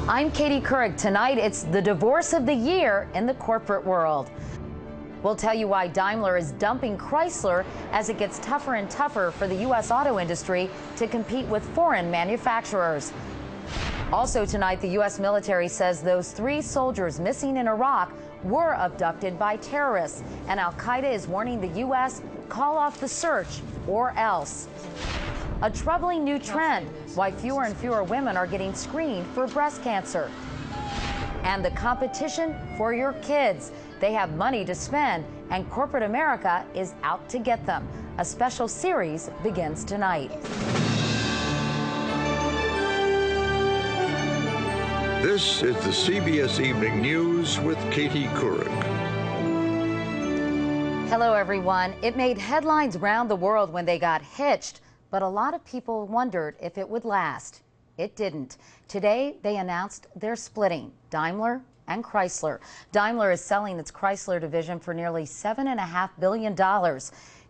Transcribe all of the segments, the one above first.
I'm Katie Couric. Tonight, it's the divorce of the year in the corporate world. We'll tell you why Daimler is dumping Chrysler as it gets tougher and tougher for the U.S. auto industry to compete with foreign manufacturers. Also tonight, the U.S. military says those 3 soldiers missing in Iraq were abducted by terrorists, and Al-Qaeda is warning the U.S. call off the search or else. A troubling new trend, why fewer and fewer women are getting screened for breast cancer. And the competition for your kids. They have money to spend, and corporate America is out to get them. A special series begins tonight. This is the CBS Evening News with Katie Couric. Hello, everyone. It made headlines around the world when they got hitched, but a lot of people wondered if it would last. It didn't. Today, they announced they're splitting Daimler and Chrysler. Daimler is selling its Chrysler division for nearly $7.5 billion.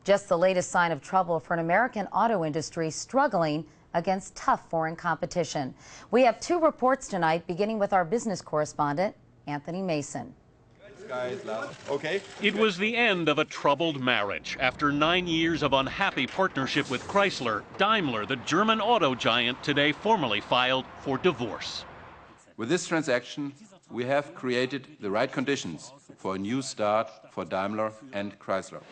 Just the latest sign of trouble for an American auto industry struggling against tough foreign competition. We have 2 reports tonight, beginning with our business correspondent, Anthony Mason. Okay. It was the end of a troubled marriage. After 9 years of unhappy partnership with Chrysler, Daimler, the German auto giant, today formally filed for divorce. With this transaction, we have created the right conditions for a new start for Daimler and Chrysler.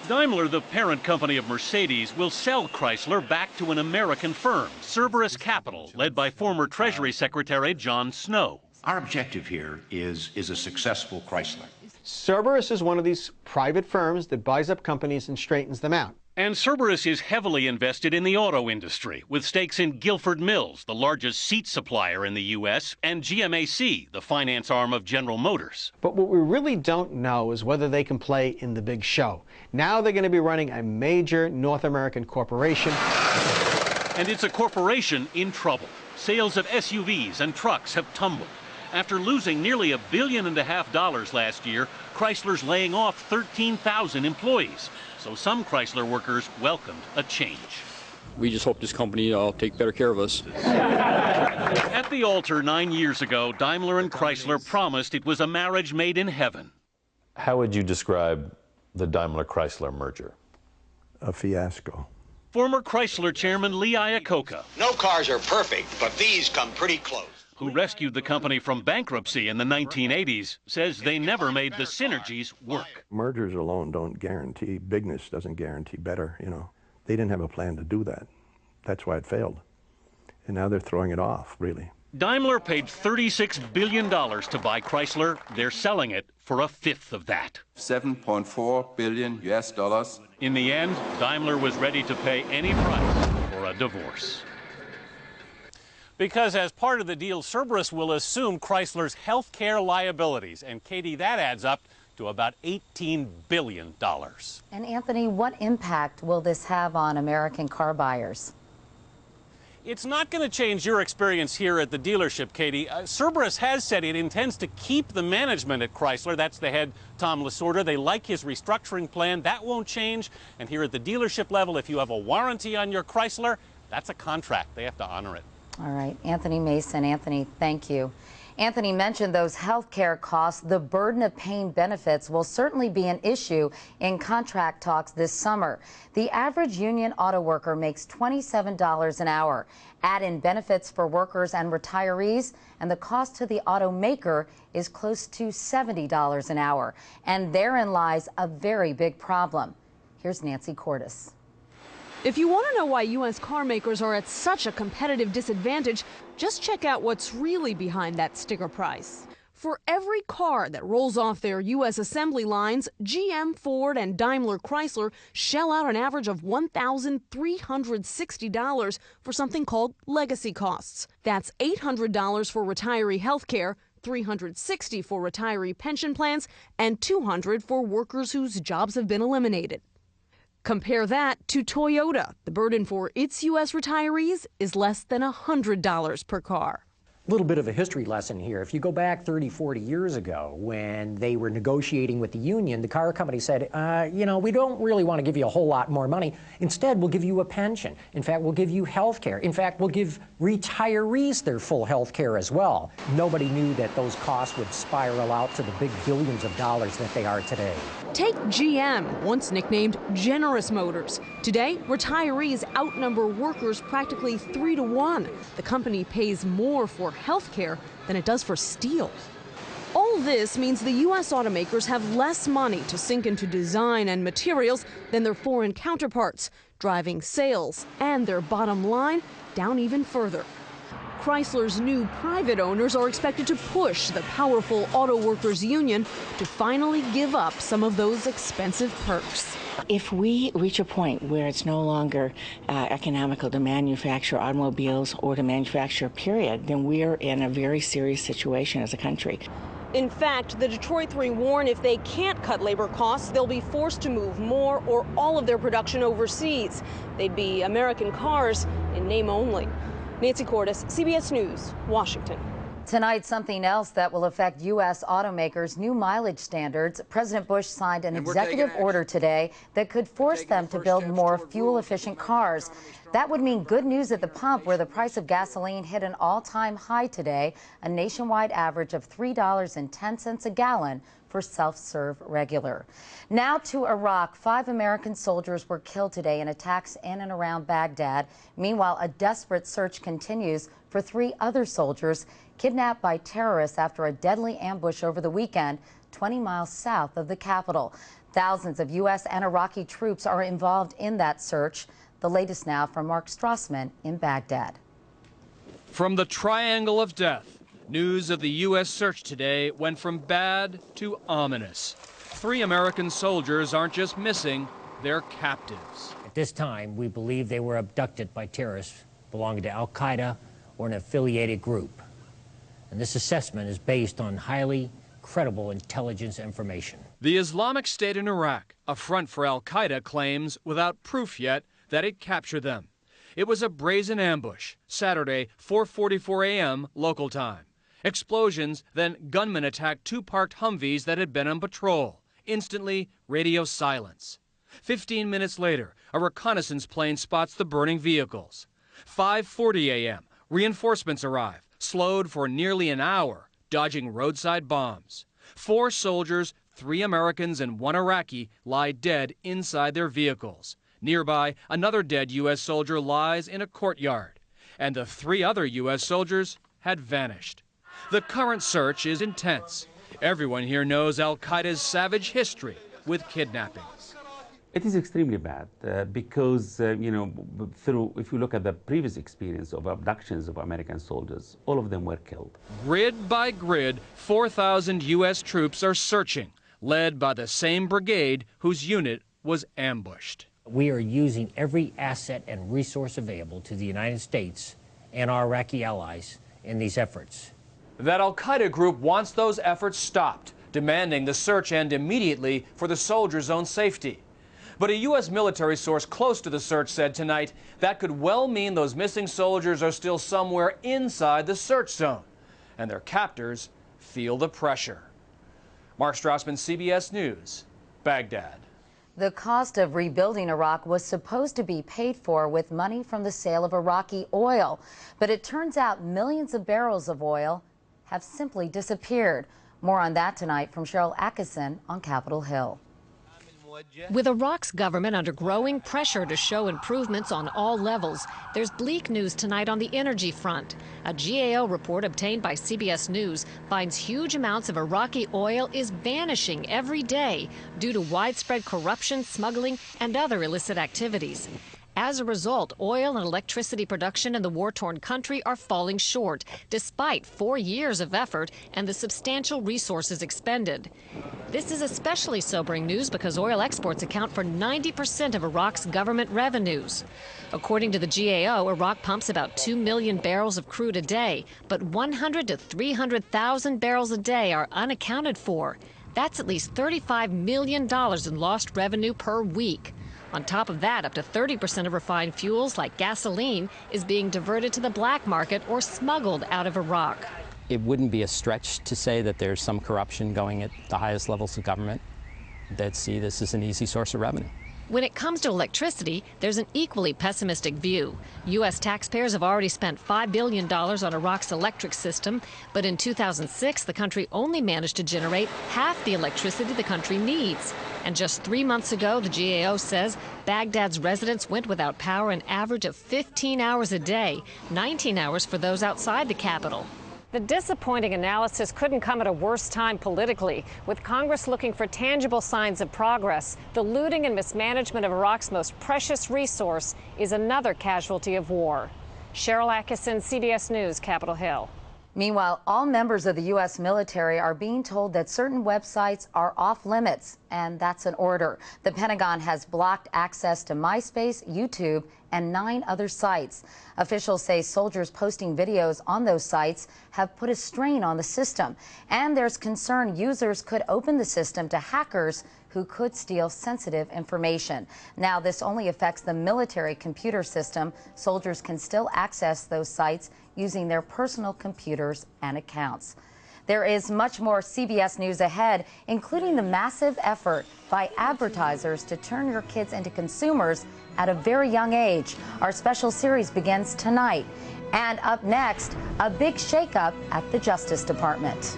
Daimler, the parent company of Mercedes, will sell Chrysler back to an American firm, Cerberus Capital, led by former Treasury Secretary John Snow. Our objective here is a successful Chrysler. Cerberus is one of these private firms that buys up companies and straightens them out. And Cerberus is heavily invested in the auto industry, with stakes in Guilford Mills, the largest seat supplier in the U.S., and GMAC, the finance arm of General Motors. But what we really don't know is whether they can play in the big show. Now they're going to be running a major North American corporation. And it's a corporation in trouble. Sales of SUVs and trucks have tumbled. After losing nearly $1.5 billion last year, Chrysler's laying off 13,000 employees. So some Chrysler workers welcomed a change. We just hope this company will take better care of us. At the altar 9 years ago, Daimler and Chrysler promised it was a marriage made in heaven. How would you describe the Daimler-Chrysler merger? A fiasco. Former Chrysler chairman Lee Iacocca, No cars are perfect, but these come pretty close. who rescued the company from bankruptcy in the 1980s, says they never made the synergies work. Mergers alone don't guarantee, bigness doesn't guarantee better, you know. They didn't have a plan to do that. That's why it failed. And now they're throwing it off, really. Daimler paid $36 billion to buy Chrysler. They're selling it for a fifth of that. $7.4 billion US dollars. In the end, Daimler was ready to pay any price for a divorce. Because as part of the deal, Cerberus will assume Chrysler's health care liabilities. And Katie, that adds up to about $18 billion. And Anthony, what impact will this have on American car buyers? It's not going to change your experience here at the dealership, Katie. Cerberus has said it intends to keep the management at Chrysler. That's the head, Tom Lasorda. They like his restructuring plan. That won't change. And here at the dealership level, if you have a warranty on your Chrysler, that's a contract. They have to honor it. All right, Anthony Mason. Anthony, thank you. Anthony mentioned those health care costs. The burden of paying benefits will certainly be an issue in contract talks this summer. The average union auto worker makes $27 an hour. Add in benefits for workers and retirees, and the cost to the automaker is close to $70 an hour. And therein lies a very big problem. Here's Nancy Cordes. If you want to know why U.S. car makers are at such a competitive disadvantage, just check out what's really behind that sticker price. For every car that rolls off their U.S. assembly lines, GM, Ford, and Daimler Chrysler shell out an average of $1,360 for something called legacy costs. That's $800 for retiree health care, $360 for retiree pension plans, and $200 for workers whose jobs have been eliminated. Compare that to Toyota. The burden for its U.S. retirees is less than $100 per car. little bit of a history lesson here. If you go back 30, 40 years ago, when they were negotiating with the union, the car company said, you know, we don't really want to give you a whole lot more money. Instead, we'll give you a pension. In fact, we'll give you health care. In fact, we'll give retirees their full health care as well. Nobody knew that those costs would spiral out to the big billions of dollars that they are today. Take GM, once nicknamed Generous Motors. Today, retirees outnumber workers practically 3 to 1. The company pays more for health care than it does for steel. All this means the U.S. automakers have less money to sink into design and materials than their foreign counterparts, driving sales and their bottom line down even further. Chrysler's new private owners are expected to push the powerful auto workers union to finally give up some of those expensive perks. If we reach a point where it's no longer economical to manufacture automobiles or to manufacture, period, then we're in a very serious situation as a country. In fact, the Detroit Three warn if they can't cut labor costs, they'll be forced to move more or all of their production overseas. They'd be American cars in name only. Nancy Cordes, CBS News, Washington. Tonight, something else that will affect U.S. automakers' new mileage standards. President Bush signed an executive order today that could force them to build more fuel-efficient cars. That would mean good news at the pump, where the price of gasoline hit an all-time high today, a nationwide average of $3.10 a gallon for self-serve regular. Now to Iraq. 5 American soldiers were killed today in attacks in and around Baghdad. Meanwhile, a desperate search continues for 3 other soldiers kidnapped by terrorists after a deadly ambush over the weekend 20 miles south of the capital. Thousands of U.S. and Iraqi troops are involved in that search. The latest now from Mark Strassman in Baghdad. From the Triangle of Death, news of the U.S. search today went from bad to ominous. 3 American soldiers aren't just missing, they're captives. At this time, we believe they were abducted by terrorists belonging to al-Qaeda or an affiliated group. And this assessment is based on highly credible intelligence information. The Islamic State in Iraq, a front for al-Qaeda, claims, without proof yet, that it captured them. It was a brazen ambush, Saturday, 4:44 a.m. local time. Explosions, then gunmen attacked 2 parked Humvees that had been on patrol. Instantly, radio silence. 15 minutes later, a reconnaissance plane spots the burning vehicles. 5:40 a.m., reinforcements arrive, slowed for nearly an hour, dodging roadside bombs. 4 soldiers, 3 Americans and 1 Iraqi lie dead inside their vehicles. Nearby, another dead U.S. soldier lies in a courtyard. And the 3 other U.S. soldiers had vanished. The current search is intense. Everyone here knows al-Qaeda's savage history with kidnappings. It is extremely bad because, you know, if you look at the previous experience of abductions of American soldiers, all of them were killed. Grid by grid, 4,000 U.S. troops are searching, led by the same brigade whose unit was ambushed. We are using every asset and resource available to the United States and our Iraqi allies in these efforts. That al-Qaeda group wants those efforts stopped, demanding the search end immediately for the soldiers' own safety. But a U.S. military source close to the search said tonight that could well mean those missing soldiers are still somewhere inside the search zone, and their captors feel the pressure. Mark Strassman, CBS News, Baghdad. The cost of rebuilding Iraq was supposed to be paid for with money from the sale of Iraqi oil, but it turns out millions of barrels of oil have simply disappeared. More on that tonight from Cheryl Atkinson on Capitol Hill. With Iraq's government under growing pressure to show improvements on all levels, there's bleak news tonight on the energy front. A GAO report obtained by CBS News finds huge amounts of Iraqi oil is vanishing every day due to widespread corruption, smuggling, and other illicit activities. As a result, oil and electricity production in the war-torn country are falling short, despite 4 years of effort and the substantial resources expended. This is especially sobering news because oil exports account for 90% of Iraq's government revenues. According to the GAO, Iraq pumps about 2 million barrels of crude a day, but 100 to 300,000 barrels a day are unaccounted for. That's at least $35 million in lost revenue per week. On top of that, up to 30% of refined fuels like gasoline is being diverted to the black market or smuggled out of Iraq. It wouldn't be a stretch to say that there's some corruption going at the highest levels of government that see this as an easy source of revenue. When it comes to electricity, there's an equally pessimistic view. U.S. taxpayers have already spent $5 billion on Iraq's electric system, but in 2006, the country only managed to generate half the electricity the country needs. And just 3 months ago, the GAO says Baghdad's residents went without power an average of 15 hours a day, 19 hours for those outside the capital. The disappointing analysis couldn't come at a worse time politically. With Congress looking for tangible signs of progress, the looting and mismanagement of Iraq's most precious resource is another casualty of war. Cheryl Atkinson, CBS News, Capitol Hill. Meanwhile, all members of the U.S. military are being told that certain websites are off limits, and that's an order. The Pentagon has blocked access to MySpace, YouTube, and 9 other sites. Officials say soldiers posting videos on those sites have put a strain on the system, and there's concern users could open the system to hackers who could steal sensitive information. Now, this only affects the military computer system. Soldiers can still access those sites using their personal computers and accounts. There is much more CBS News ahead, including the massive effort by advertisers to turn your kids into consumers at a very young age. Our special series begins tonight. And up next, a big shakeup at the Justice Department.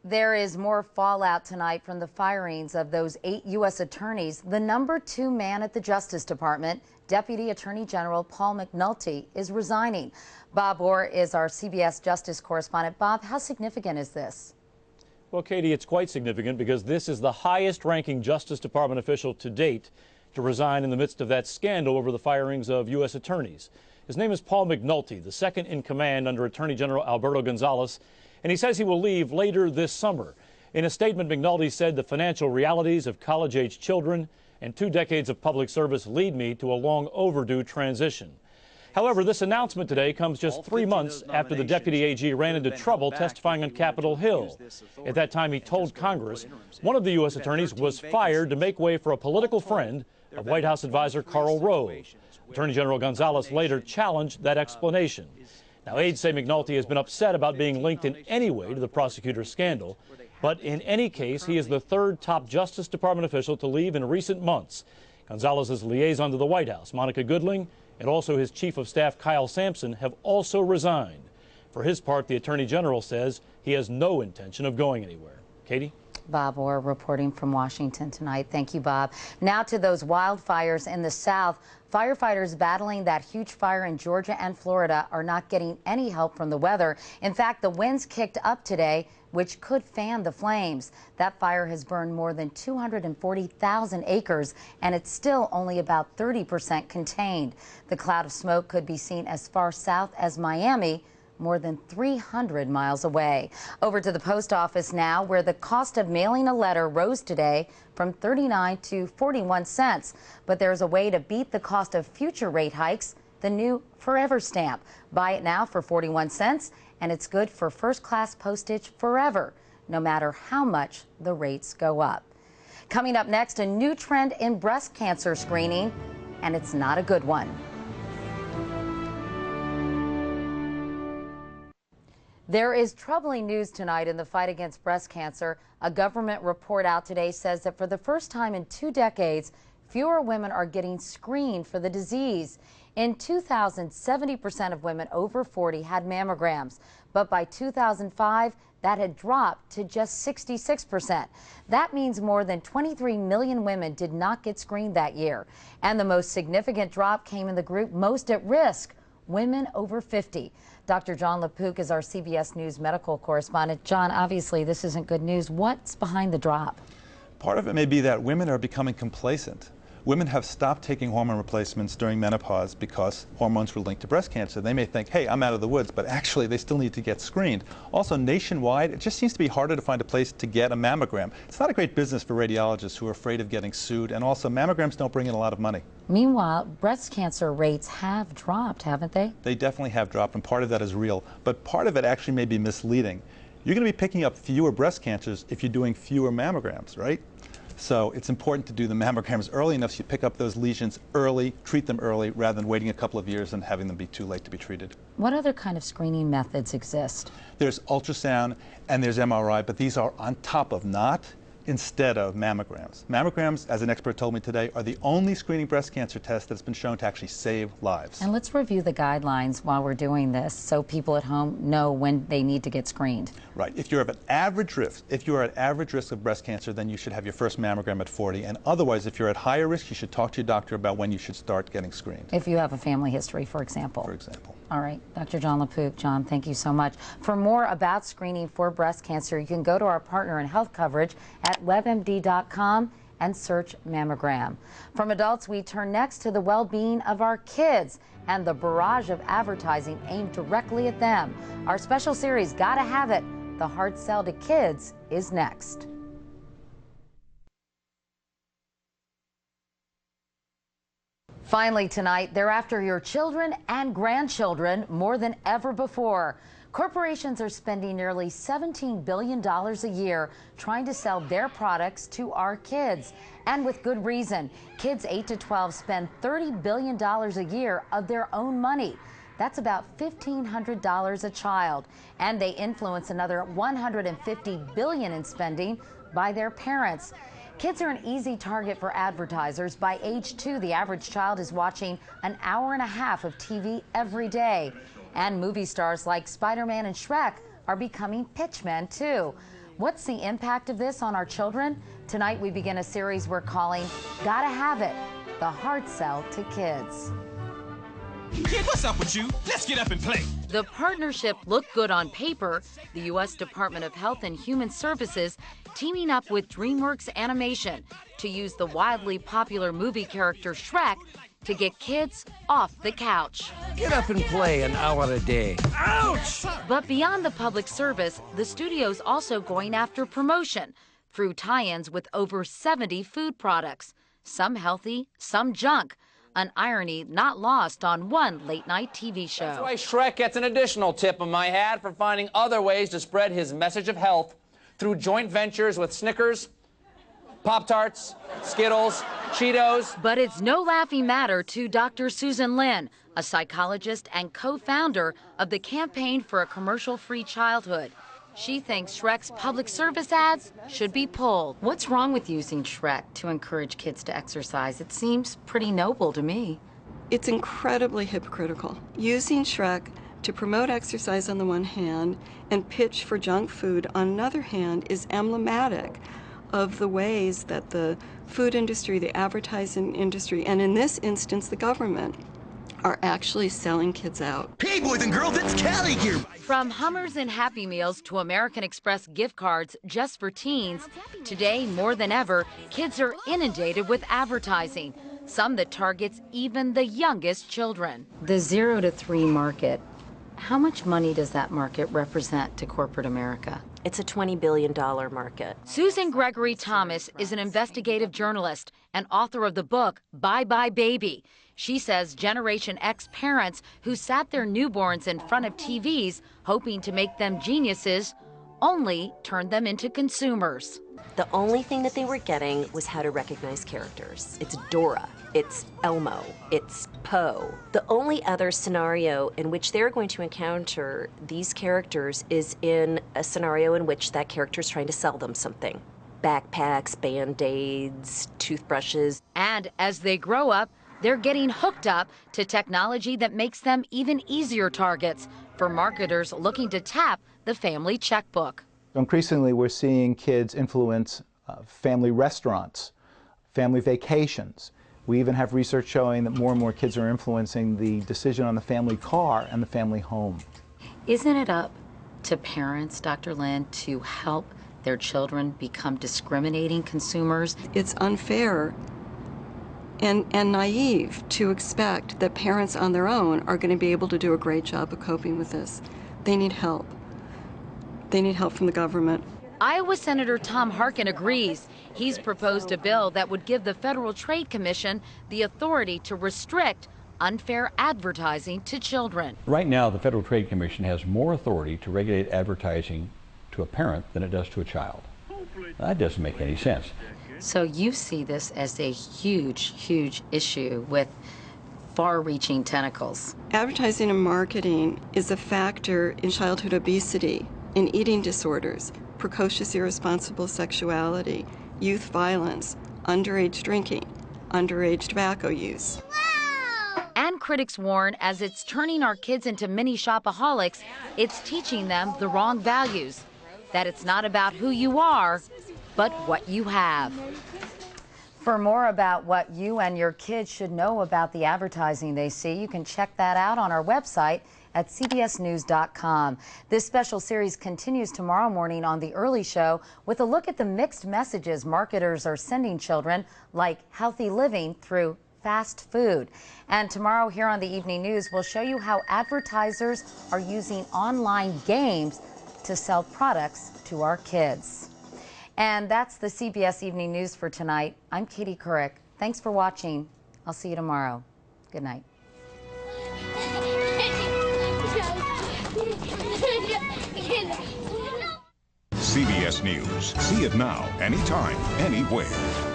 There is more fallout tonight from the firings of those 8 U.S. attorneys. The number 2 man at the Justice Department, Deputy Attorney General Paul McNulty, is resigning. Bob Orr is our CBS Justice correspondent. Bob, how significant is this? Well, Katie, it's quite significant because this is the highest-ranking Justice Department official to date to resign in the midst of that scandal over the firings of U.S. attorneys. His name is Paul McNulty, the second in command under Attorney General Alberto Gonzales, and he says he will leave later this summer. In a statement, McNulty said the financial realities of college-age children and 2 decades of public service lead me to a long overdue transition. However, this announcement today comes just 3 months after the deputy AG ran into trouble testifying on Capitol Hill. At that time, he told Congress one of the U.S. attorneys was fired to make way for a political friend of White House advisor Karl Rove. Attorney General Gonzales later challenged that explanation. Now, aides say McNulty has been upset about being linked in any way to the prosecutor's scandal, but in any case, he is the 3rd top Justice Department official to leave in recent months. Gonzales's liaison to the White House, Monica Goodling, and also his chief of staff, Kyle Sampson, have also resigned. For his part, the Attorney General says he has no intention of going anywhere. Katie? Bob Orr reporting from Washington tonight. Thank you, Bob. Now to those wildfires in the South. Firefighters battling that huge fire in Georgia and Florida are not getting any help from the weather. In fact, the winds kicked up today, which could fan the flames. That fire has burned more than 240,000 acres, and it's still only about 30% contained. The cloud of smoke could be seen as far south as Miami, more than 300 miles away. Over to the post office now, where the cost of mailing a letter rose today from 39 to 41 cents. But there's a way to beat the cost of future rate hikes, the new Forever stamp. Buy it now for 41 cents, and it's good for first-class postage forever, no matter how much the rates go up. Coming up next, a new trend in breast cancer screening, and it's not a good one. There is troubling news tonight in the fight against breast cancer. A government report out today says that for the first time in 2 decades, fewer women are getting screened for the disease. In 2000, 70% of women over 40 had mammograms, but by 2005, that had dropped to just 66%. That means more than 23 million women did not get screened that year. And the most significant drop came in the group most at risk, women over 50. Dr. John LaPook is our CBS News medical correspondent. John, obviously this isn't good news. What's behind the drop? Part of it may be that women are becoming complacent. women have stopped taking hormone replacements during menopause because hormones were linked to breast cancer. They may think, hey, I'm out of the woods, but actually they still need to get screened. Also, nationwide, it just seems to be harder to find a place to get a mammogram. It's not a great business for radiologists who are afraid of getting sued, and also mammograms don't bring in a lot of money. Meanwhile, breast cancer rates have dropped, haven't they? They definitely have dropped, and part of that is real, but part of it actually may be misleading. You're going to be picking up fewer breast cancers if you're doing fewer mammograms, right? So it's important to do the mammograms early enough so you pick up those lesions early, treat them early, rather than waiting a couple of years and having them be too late to be treated. What other kind of screening methods exist? There's ultrasound and there's MRI, but these are on top of, not instead of mammograms. Mammograms, as an expert told me today, are the only screening breast cancer test that's been shown to actually save lives. And let's review the guidelines while we're doing this so people at home know when they need to get screened. Right. If you're at average risk of breast cancer, then you should have your first mammogram at 40. And otherwise, if you're at higher risk, you should talk to your doctor about when you should start getting screened. If you have a family history, for example. For example. All right. Dr. John LaPook. John, thank you so much. For more about screening for breast cancer, you can go to our partner in health coverage at webmd.com and search mammogram. From adults, we turn next to the well-being of our kids and the barrage of advertising aimed directly at them. Our special series, Gotta Have It, the hard sell to kids, is next. Finally tonight, they're after your children and grandchildren more than ever before. Corporations are spending nearly $17 billion a year trying to sell their products to our kids. And with good reason. Kids 8 to 12 spend $30 billion a year of their own money. That's about $1,500 a child. And they influence another $150 billion in spending by their parents. Kids are an easy target for advertisers. By age 2, the average child is watching an hour and a half of TV every day. And movie stars like Spider-Man and Shrek are becoming pitchmen, too. What's the impact of this on our children? Tonight, we begin a series we're calling Gotta Have It, the hard sell to kids. Kid, what's up with you? Let's get up and play. The partnership looked good on paper. The U.S. Department of Health and Human Services teaming up with DreamWorks Animation to use the wildly popular movie character Shrek to get kids off the couch. Get up and play an hour a day. Ouch! But beyond the public service, the studio's also going after promotion through tie-ins with over 70 food products, some healthy, some junk. An irony not lost on one late-night TV show. That's why Shrek gets an additional tip of my hat for finding other ways to spread his message of health through joint ventures with Snickers, Pop-Tarts, Skittles, Cheetos. But it's no laughing matter to Dr. Susan Lin, a psychologist and co-founder of the Campaign for a Commercial-Free Childhood. She thinks Shrek's public service ads should be pulled. What's wrong with using Shrek to encourage kids to exercise? It seems pretty noble to me. It's incredibly hypocritical. Using Shrek to promote exercise on the one hand and pitch for junk food on another hand is emblematic of the ways that the food industry, the advertising industry, and in this instance, the government, are actually selling kids out. Hey, boys and girls, it's Cali here. From Hummers and Happy Meals to American Express gift cards just for teens, today more than ever, kids are inundated with advertising, some that targets even the youngest children. The 0 to 3 market, how much money does that market represent to corporate America? It's a $20 billion market. Susan Gregory Thomas is an investigative journalist and author of the book Bye Bye Baby. She says Generation X parents who sat their newborns in front of TVs hoping to make them geniuses only turned them into consumers. The only thing that they were getting was how to recognize characters. It's Dora, it's Elmo, it's Poe. The only other scenario in which they're going to encounter these characters is in a scenario in which that character is trying to sell them something. Backpacks, Band-Aids, toothbrushes. And as they grow up, they're getting hooked up to technology that makes them even easier targets for marketers looking to tap the family checkbook. Increasingly, we're seeing kids influence family restaurants, family vacations. We even have research showing that more and more kids are influencing the decision on the family car and the family home. Isn't it up to parents, Dr. Lin, to help their children become discriminating consumers? It's unfair and naive to expect that parents on their own are going to be able to do a great job of coping with this. They need help. They need help from the government. Iowa Senator Tom Harkin agrees. He's proposed a bill that would give the Federal Trade Commission the authority to restrict unfair advertising to children. Right now, the Federal Trade Commission has more authority to regulate advertising to a parent than it does to a child. That doesn't make any sense. So you see this as a huge, huge issue with far-reaching tentacles. Advertising and marketing is a factor in childhood obesity, in eating disorders, precocious irresponsible sexuality, youth violence, underage drinking, underage tobacco use. And critics warn, as it's turning our kids into mini shopaholics, it's teaching them the wrong values. That it's not about who you are, but what you have. For more about what you and your kids should know about the advertising they see, you can check that out on our website at cbsnews.com. This special series continues tomorrow morning on The Early Show with a look at the mixed messages marketers are sending children, like healthy living through fast food. And tomorrow here on the Evening News, we'll show you how advertisers are using online games to sell products to our kids. And that's the CBS Evening News for tonight. I'm Katie Couric. Thanks for watching. I'll see you tomorrow. Good night. CBS News. See it now, anytime, anywhere.